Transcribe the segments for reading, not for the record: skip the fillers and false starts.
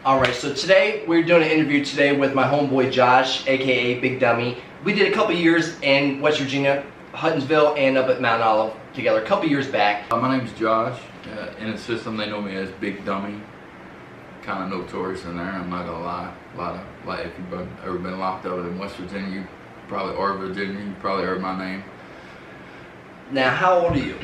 Alright, so today we're doing an interview today with my homeboy Josh, aka Big Dummy. We did a couple years in West Virginia, Huntsville, and up at Mt.Olive together a couple years back. My name's Josh. In the system, they know me as Big Dummy. Kind of notorious in there, I'm not gonna lie. If you've ever been locked up in West Virginia, or Virginia, you probably heard my name. Now, how old are you?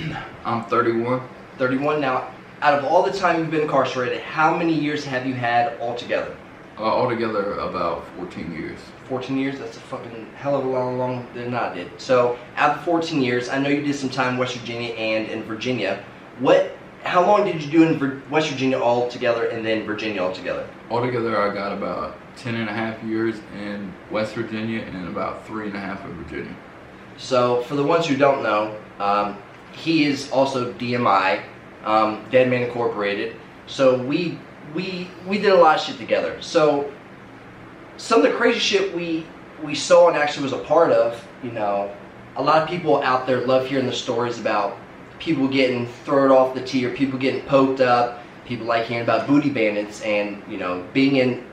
I'm 31. 31. Now, out of all the time you've been incarcerated, how many years have you had altogether? Altogether, about 14 years. 14 years? That's a fucking hell of a lot longer than I did. So, out of 14 years, I know you did some time in West Virginia and in Virginia. How long did you do in West Virginia altogether and then Virginia altogether? Altogether, I got about 10 and a half years in West Virginia and about 3.5 in Virginia. So, for the ones who don't know, he is also DMI, Dead Man Incorporated. So we did a lot of shit together. So some of the crazy shit we saw and actually was a part of, you know, a lot of people out there love hearing the stories about people getting thrown off the tee or people getting poked up. People like hearing about booty bandits and, you know, being in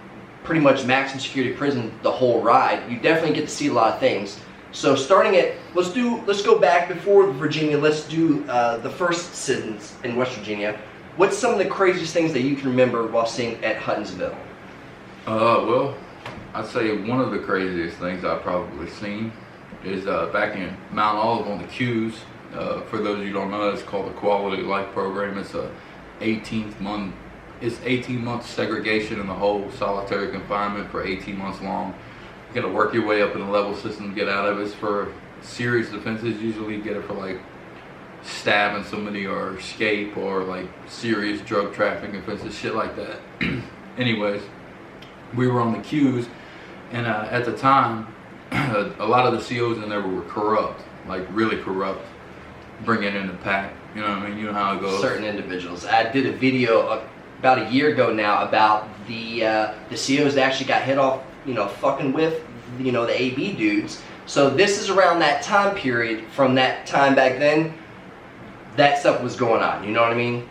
pretty much maximum security prison the whole ride. You definitely get to see a lot of things. So starting at, let's go back before Virginia, let's do the first sentence in West Virginia. What's some of the craziest things that you can remember while staying at Huntsville? Well, I'd say one of the craziest things I've probably seen is back in Mt.Olive on the Q's. For those of you who don't know, it's called the Quality of Life Program. It's a 18 month segregation in the whole solitary confinement for 18 months long. You gotta work your way up in the level system to get out of it. It's for serious offenses. Usually you get it for like stabbing somebody or escape or like serious drug trafficking offenses, shit like that. Anyways, we were on the Q's, and at the time, a lot of the COs in there were corrupt, like really corrupt, bringing in the pack. You know what I mean? You know how it goes. Certain individuals. I did a video about a year ago now about the COs that actually got hit off, you know, fucking with, you know, the AB dudes. So this is around that time period, from that time back then, that stuff was going on, you know what I mean?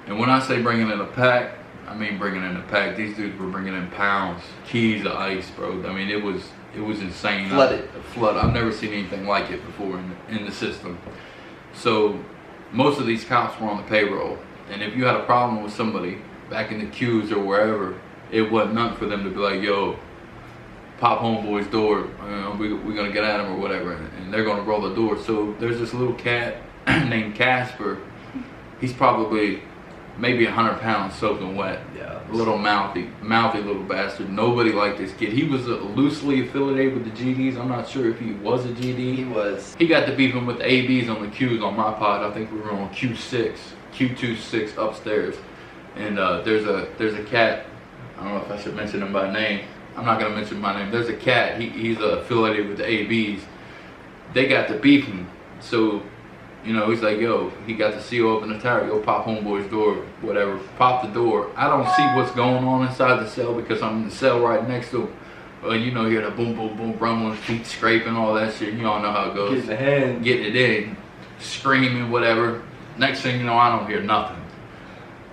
And when I say bringing in a pack, I mean bringing in a pack. These dudes were bringing in pounds, keys of ice, bro. I mean, it was insane. Flooded. I've never seen anything like it before in the system. So most of these cops were on the payroll, and if you had a problem with somebody back in the Q's or wherever, it wasn't nothing for them to be like, yo, pop homeboy's door, we're gonna get at him or whatever, and they're gonna roll the door. So there's this little cat named Casper. He's probably maybe 100 pounds soaking wet. Yeah. Little mouthy little bastard. Nobody liked this kid. He was loosely affiliated with the GDs. I'm not sure if he was a GD. He was. He got to beefing with the ABs on the Q's on my pod. I think we were on Q26 upstairs. And there's a cat. I don't know if I should mention him by name. I'm not gonna mention my name. There's a cat. He's affiliated with the ABs. They got to beefing. So, you know, he's like, yo, he got the CO up in the tower. Yo, pop homeboy's door, whatever. Pop the door. I don't see what's going on inside the cell because I'm in the cell right next to him. Well, you know, you hear the boom, boom, boom, rumbling, feet scraping, all that shit. You all know how it goes. Getting the hand. Getting it in, screaming, whatever. Next thing you know, I don't hear nothing.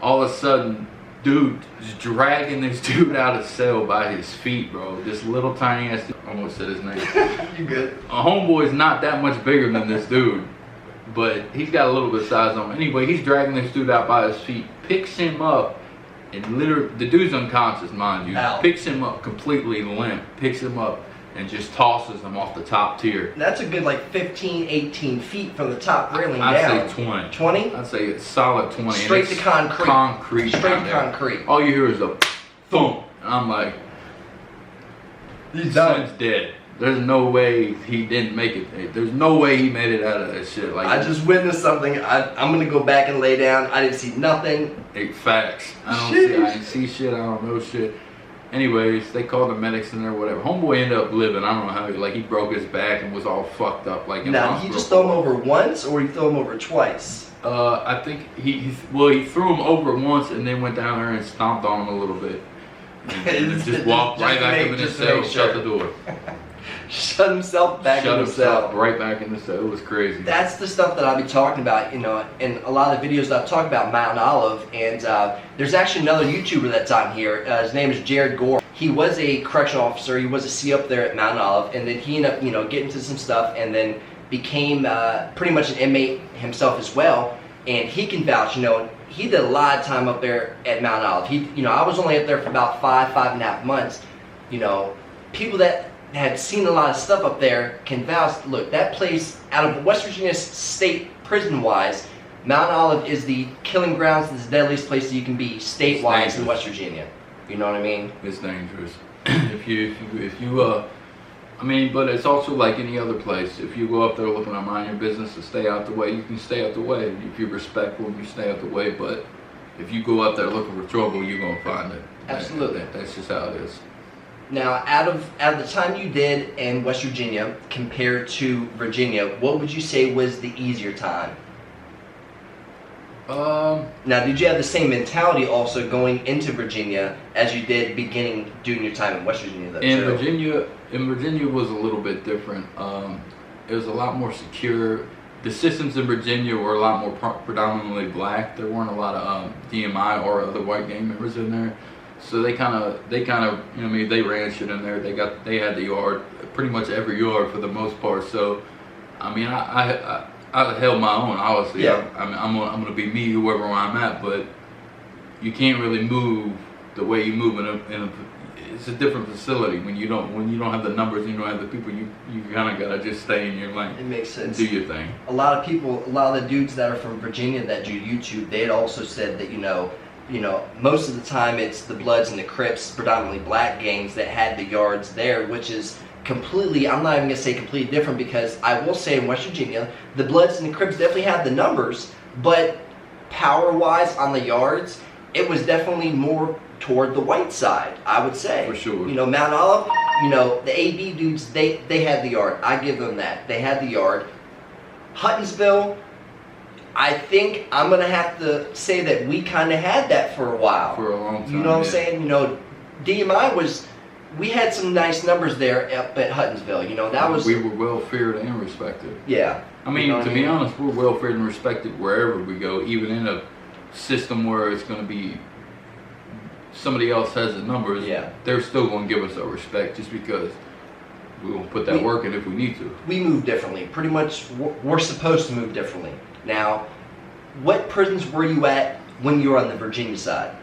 All of a sudden, dude is dragging this dude out of the cell by his feet, bro. This little tiny ass dude. I almost said his name. You good? A homeboy's not that much bigger than this dude, but he's got a little bit of size on him. Anyway, he's dragging this dude out by his feet, picks him up, and literally, the dude's unconscious, mind you. Ow. Picks him up completely limp, picks him up, and just tosses him off the top tier. That's a good like 15, 18 feet from the top railing I'd down. say 20. 20? I'd say it's solid 20. Straight to concrete. Concrete. Straight down to there. concrete. All you hear is a thump. And I'm like, He's done. son's dead. There's no way he didn't make it. There's no way he made it out of that shit. Like, I just witnessed something. I'm gonna go back and lay down. I didn't see nothing. Facts. I didn't see shit. I don't know shit. Anyways, they called the medics in there, whatever. Homeboy ended up living. I don't know how. He broke his back and was all fucked up. Like in Now, hospital. he just threw him over once, or he threw him over twice? I think he threw him over once and then went down there and stomped on him a little bit. and just walked right back up in his cell, shut the door. Shut himself back in the cell. Right back in the cell. It was crazy. That's the stuff that I've been talking about, you know, in a lot of the videos that I've talked about Mt.Olive, and there's actually another YouTuber that's on here. His name is Jarod Gore. He was a correctional officer. He was a C up there at Mt.Olive, and then he ended up, you know, getting into some stuff, and then became pretty much an inmate himself as well. And he can vouch, you know, he did a lot of time up there at Mt.Olive. He, you know, I was only up there for about 5.5 months. You know, people that had seen a lot of stuff up there can vouch. Look, that place, out of West Virginia state prison-wise, Mt.Olive is the killing grounds. It's the deadliest place that you can be state-wise in West Virginia. You know what I mean? It's dangerous. if you I mean, but it's also like any other place. If you go up there looking to mind your business and stay out the way, you can stay out the way. If you're respectful, you stay out the way. But if you go up there looking for trouble, you're gonna find it. Absolutely. That's just how it is. Now, out of the time you did in West Virginia compared to Virginia, what would you say was the easier time? Now, did you have the same mentality also going into Virginia as you did beginning doing your time in West Virginia? Though, in Virginia was a little bit different. It was a lot more secure. The systems in Virginia were a lot more predominantly black. There weren't a lot of DMI or other white gang members in there. So they kind of, you know, I mean, they ran shit in there. They had the yard, pretty much every yard for the most part. So, I mean, I held my own. Obviously, yeah. I'm gonna be me, whoever I'm at. But you can't really move the way you move in a it's a different facility when you don't have the numbers, you don't have the people. You kind of gotta just stay in your lane. It makes sense. Do your thing. A lot of people, a lot of the dudes that are from Virginia that do YouTube, they had also said that you know, most of the time it's the Bloods and the Crips, predominantly black gangs, that had the yards there, which is completely, I'm not even going to say completely different, because I will say in West Virginia, the Bloods and the Crips definitely had the numbers, but power-wise on the yards, it was definitely more toward the white side, I would say. For sure. You know, Mt.Olive, you know, the AB dudes, they had the yard. I give them that. They had the yard. Huttonsville, I think I'm going to have to say that we kind of had that for a while. For a long time. You know what I'm saying? You know, DMI was, we had some nice numbers there up at Huttonsville. You know, that was... We were well feared and respected. Yeah. I mean, to be honest, we're well feared and respected wherever we go, even in a system where it's going to be somebody else has the numbers. Yeah. They're still going to give us our respect just because we will put that work in if we need to. We move differently. Pretty much, we're supposed to move differently. Now, what prisons were you at when you were on the Virginia side?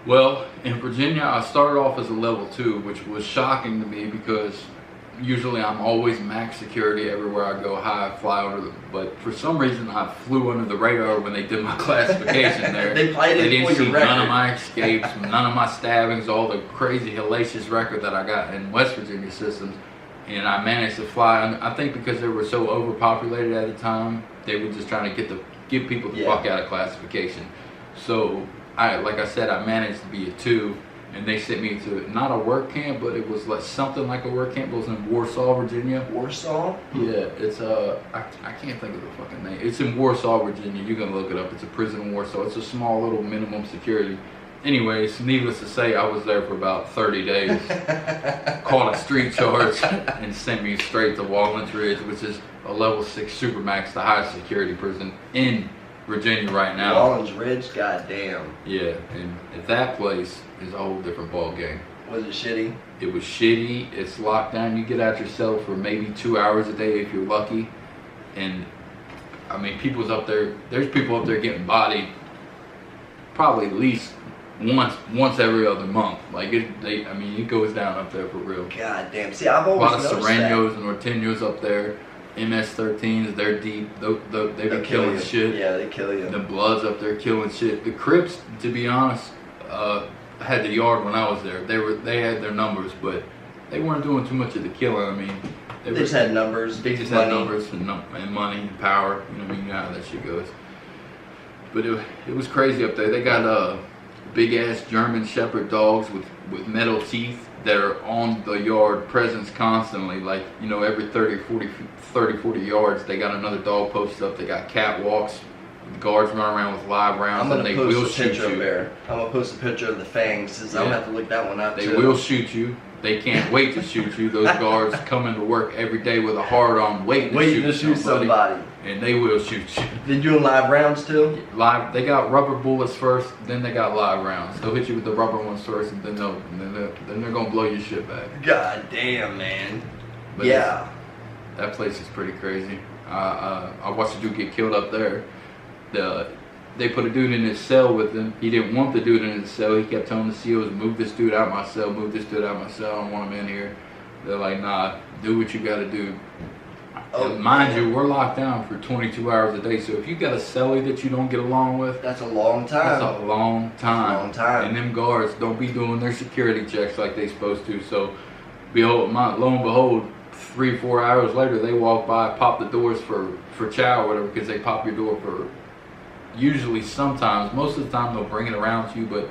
Well, in Virginia, I started off as a level 2, which was shocking to me because usually I'm always max security everywhere I go, high, fly over them. But for some reason, I flew under the radar when they did my classification there. They didn't see none of my escapes, none of my stabbings, all the crazy hellacious record that I got in West Virginia systems. And I managed to fly. And I think because they were so overpopulated at the time, they were just trying to get people the fuck out of classification. So, like I said, I managed to be a 2. And they sent me to not a work camp, but it was like something like a work camp. It was in Warsaw, Virginia. Warsaw? Yeah, it's I can't think of the fucking name. It's in Warsaw, Virginia. You can look it up. It's a prison in Warsaw. It's a small little minimum security. Anyways, needless to say, I was there for about 30 days. Caught a street charge and sent me straight to Walnut Ridge, which is a level 6 Supermax, the highest security prison in Virginia right now. Walnut Ridge, goddamn. Yeah, and that place is a whole different ball game. Was it shitty? It was shitty. It's locked down. You get out yourself for maybe 2 hours a day if you're lucky. And I mean, people's up there. There's people up there getting bodied probably at least once every other month. Like it goes down up there for real. God damn. See, I've always noticed a lot of Serenos and Norteños up there. MS-13s, they're deep. They've been killing shit. Yeah, they kill you. The Bloods up there killing shit. The Crips, to be honest, had the yard when I was there. They had their numbers, but they weren't doing too much of the killing. I mean, they just had numbers. They just had numbers and money and power. You know what I mean? You know how that shit goes. But it was crazy up there. They got big ass German Shepherd dogs with metal teeth that are on the yard presence constantly. Like, you know, every 30, 40 yards, they got another dog posted up. They got catwalks The guards run around with live rounds and they will shoot you. I'm gonna post a picture of the fangs. I'm gonna have to look that one up. They will shoot you. They can't wait to shoot you. Those guards come into work every day with a hard on waiting to shoot somebody. And they will shoot you. They doing live rounds too? Live. They got rubber bullets first, then they got live rounds. They'll hit you with the rubber ones first, and then they're gonna blow your shit back. God damn, man. But yeah, that place is pretty crazy. I watched a dude get killed up there. They put a dude in his cell with him. He didn't want the dude in his cell. He kept telling the COs, move this dude out my cell, move this dude out my cell. I don't want him in here. They're like, nah, do what you gotta do. Oh, mind you, we're locked down for 22 hours a day. So if you got a cellie that you don't get along with, that's a long time. That's a long time. That's a long time. And them guards don't be doing their security checks like they supposed to. So lo and behold, 3-4 hours later, they walk by, pop the doors for chow or whatever, because they pop your door for, usually sometimes, most of the time they'll bring it around to you, but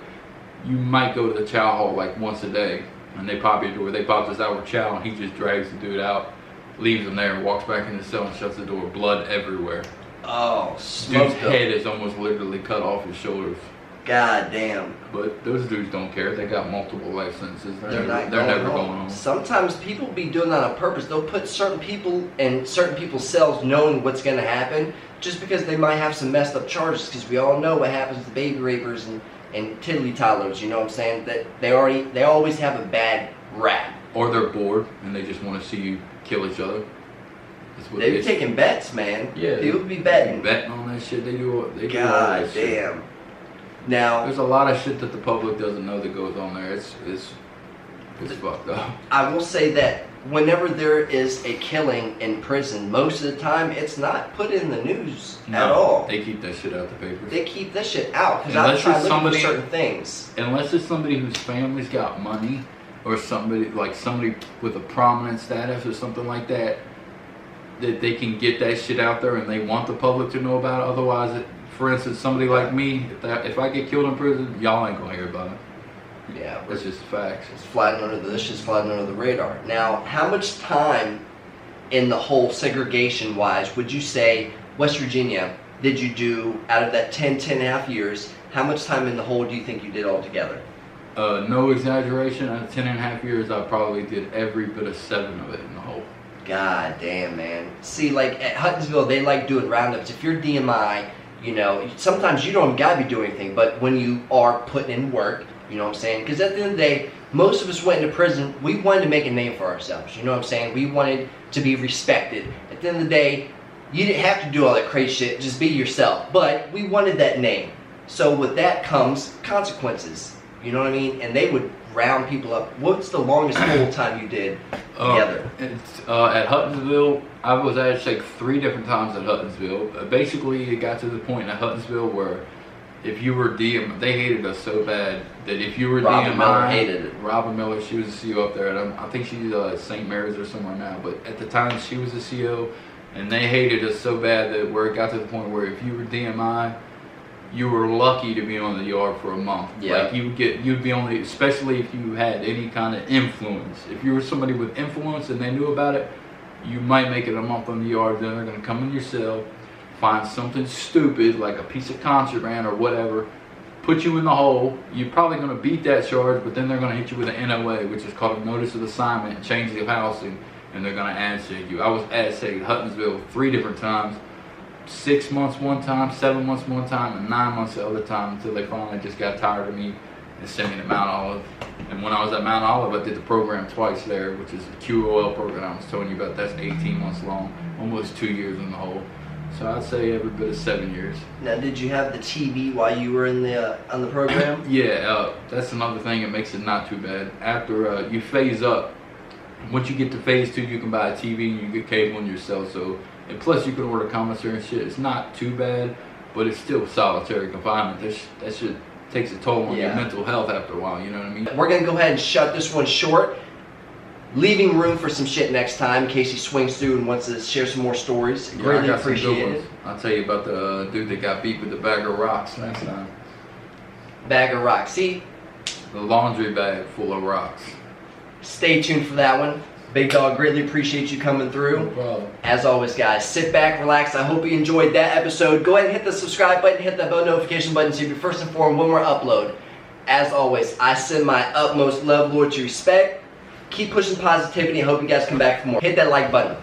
you might go to the chow hall like once a day, and they pop your door. They pop this out with chow, and he just drags the dude out, leaves him there, walks back in the cell and shuts the door. Blood everywhere. Oh, dude's head is almost literally cut off his shoulders. God damn. But those dudes don't care. They got multiple life sentences. They're never going home. Sometimes people be doing that on purpose. They'll put certain people in certain people's cells knowing what's going to happen just because they might have some messed up charges, because we all know what happens to baby rapers and tiddly-toddlers, you know what I'm saying? That they always have a bad rap. Or they're bored and they just want to see you kill each other. They be taking bets, man. Yeah. People be betting. Betting on that shit. They do all God that damn. Shit. Now, there's a lot of shit that the public doesn't know that goes on there. It's fucked up. I will say that whenever there is a killing in prison, most of the time it's not put in the news at all. They keep that shit out the papers. They keep that shit out because I try looking for certain things. Unless it's somebody whose family's got money, or somebody with a prominent status or something like that, that they can get that shit out there and they want the public to know about it. Otherwise, for instance, somebody like me, if I get killed in prison, y'all ain't gonna hear about it. Yeah, that's just facts. It's this shit's flying under the radar. Now, how much time in the whole segregation-wise would you say West Virginia did you do out of that 10 and a half years? How much time in the whole do you think you did altogether? No exaggeration. Out of 10 and a half years, I probably did every bit of 7 of it in the whole. God damn, man. See, like at Huttonsville, they like doing roundups. If you're DMI, you know, sometimes you don't gotta be doing anything, but when you are putting in work, you know what I'm saying? Because at the end of the day, most of us went into prison, we wanted to make a name for ourselves, you know what I'm saying? We wanted to be respected. At the end of the day, you didn't have to do all that crazy shit, just be yourself. But we wanted that name. So with that comes consequences, you know what I mean? And they would round people up. What's the longest whole time you did together? At Huttonsville, I was actually 3 different times at Huttonsville. Basically, it got to the point at Huttonsville where if you were DM, they hated us so bad that if you were Robin DMI, Miller hated it. Robin Miller, she was the CO up there, and I think she's at St. Mary's or somewhere now. But at the time, she was the CO, and they hated us so bad that where it got to the point where if you were DMI, you were lucky to be on the yard for a month. Yeah. Like you'd be only, especially if you had any kind of influence. If you were somebody with influence and they knew about it, you might make it a month on the yard. Then they're gonna come in your cell, find something stupid like a piece of contraband or whatever, put you in the hole. You're probably gonna beat that charge, but then they're gonna hit you with an NOA, which is called a notice of assignment, and change the housing, and they're gonna ad-seg you. I was ad-segged Huttonsville 3 different times. 6 months one time, 7 months one time, and 9 months the other time, until they finally just got tired of me and sent me to Mt.Olive. And when I was at Mt.Olive, I did the program twice there, which is the QOL program I was telling you about. That's 18 months long, almost 2 years in the hole. So I'd say every bit of 7 years. Now, did you have the TV while you were in the on the program? Yeah, that's another thing that makes it not too bad. After you phase up, once you get to phase 2, you can buy a TV and you get cable in your cell. So. And plus, you can order commissary and shit. It's not too bad, but it's still solitary confinement. That shit takes a toll on your mental health after a while, you know what I mean? We're going to go ahead and shut this one short, leaving room for some shit next time in case he swings through and wants to share some more stories. Greatly appreciated. I'll tell you about the dude that got beat with the bag of rocks next time. Bag of rocks. See? The laundry bag full of rocks. Stay tuned for that one. Big dog, greatly appreciate you coming through. No problem. As always, guys, sit back, relax. I hope you enjoyed that episode. Go ahead and hit the subscribe button, hit that bell notification button so you'll be first informed when we're upload. As always, I send my utmost love, loyalty, respect. Keep pushing positivity. I hope you guys come back for more. Hit that like button.